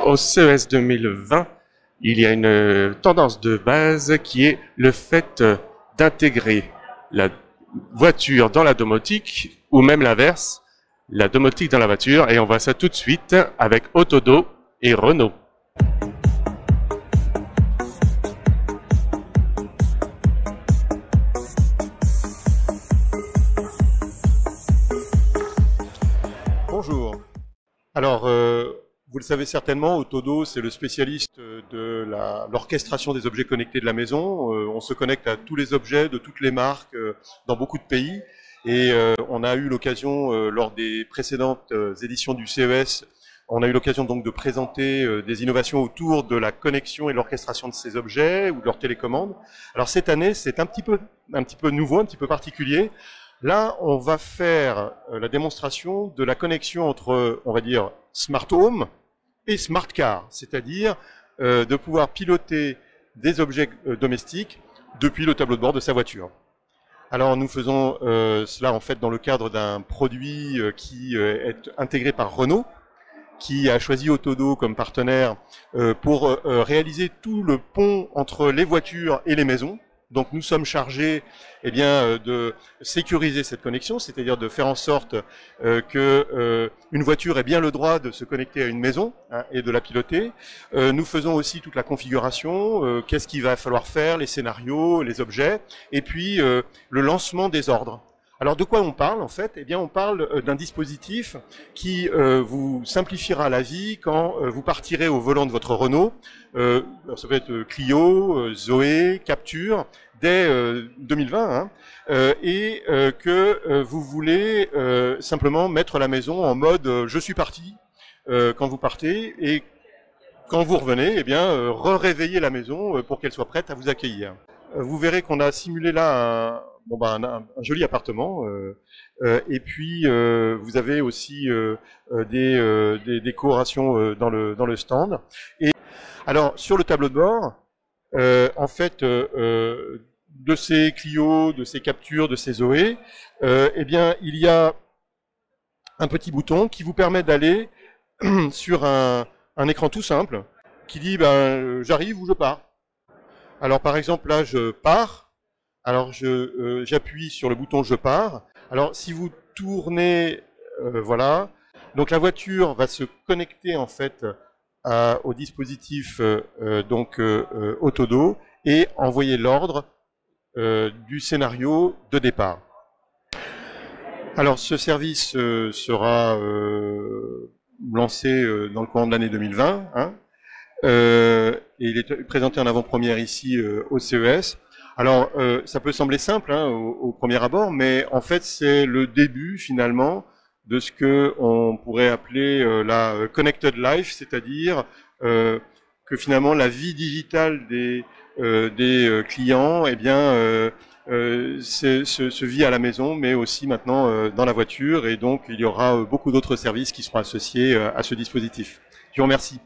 Au CES 2020, il y a une tendance de base qui est le fait d'intégrer la voiture dans la domotique ou même l'inverse, la domotique dans la voiture, et on voit ça tout de suite avec Autodo et Renault. Bonjour. Alors, vous le savez certainement, Autodo, c'est le spécialiste de l'orchestration des objets connectés de la maison. On se connecte à tous les objets de toutes les marques dans beaucoup de pays. Et on a eu l'occasion, lors des précédentes éditions du CES, on a eu l'occasion donc de présenter des innovations autour de la connexion et l'orchestration de ces objets ou de leur télécommande. Alors cette année, c'est un petit peu nouveau, un petit peu particulier. Là, on va faire la démonstration de la connexion entre, on va dire, Smart Home et Smart Car, c'est-à-dire de pouvoir piloter des objets domestiques depuis le tableau de bord de sa voiture. Alors nous faisons cela en fait dans le cadre d'un produit qui est intégré par Renault, qui a choisi Autodo comme partenaire pour réaliser tout le pont entre les voitures et les maisons. Donc nous sommes chargés de sécuriser cette connexion, c'est-à-dire de faire en sorte que une voiture ait bien le droit de se connecter à une maison et de la piloter. Nous faisons aussi toute la configuration, qu'est-ce qu'il va falloir faire, les scénarios, les objets, et puis le lancement des ordres. Alors de quoi on parle en fait? Eh bien on parle d'un dispositif qui vous simplifiera la vie quand vous partirez au volant de votre Renault. Ça peut être Clio, Zoé, Capture, dès 2020, et que vous voulez simplement mettre la maison en mode je suis parti quand vous partez, et quand vous revenez, eh bien réveiller la maison pour qu'elle soit prête à vous accueillir. Vous verrez qu'on a simulé là un joli appartement, et puis vous avez aussi des décorations dans le stand. Et alors sur le tableau de bord, en fait, de ces Clio, de ces Captures, de ces Zoé, eh bien il y a un petit bouton qui vous permet d'aller sur un écran tout simple qui dit j'arrive ou je pars. Alors par exemple là je pars. Alors j'appuie sur le bouton je pars. Alors si vous tournez, voilà, donc la voiture va se connecter en fait au dispositif Autodo et envoyer l'ordre du scénario de départ. Alors ce service sera lancé dans le courant de l'année 2020, et il est présenté en avant-première ici au CES. Alors, ça peut sembler simple au premier abord, mais en fait, c'est le début finalement de ce que on pourrait appeler la connected life, c'est-à-dire que finalement la vie digitale des clients, se vit à la maison, mais aussi maintenant dans la voiture, et donc il y aura beaucoup d'autres services qui seront associés à ce dispositif. Je vous remercie.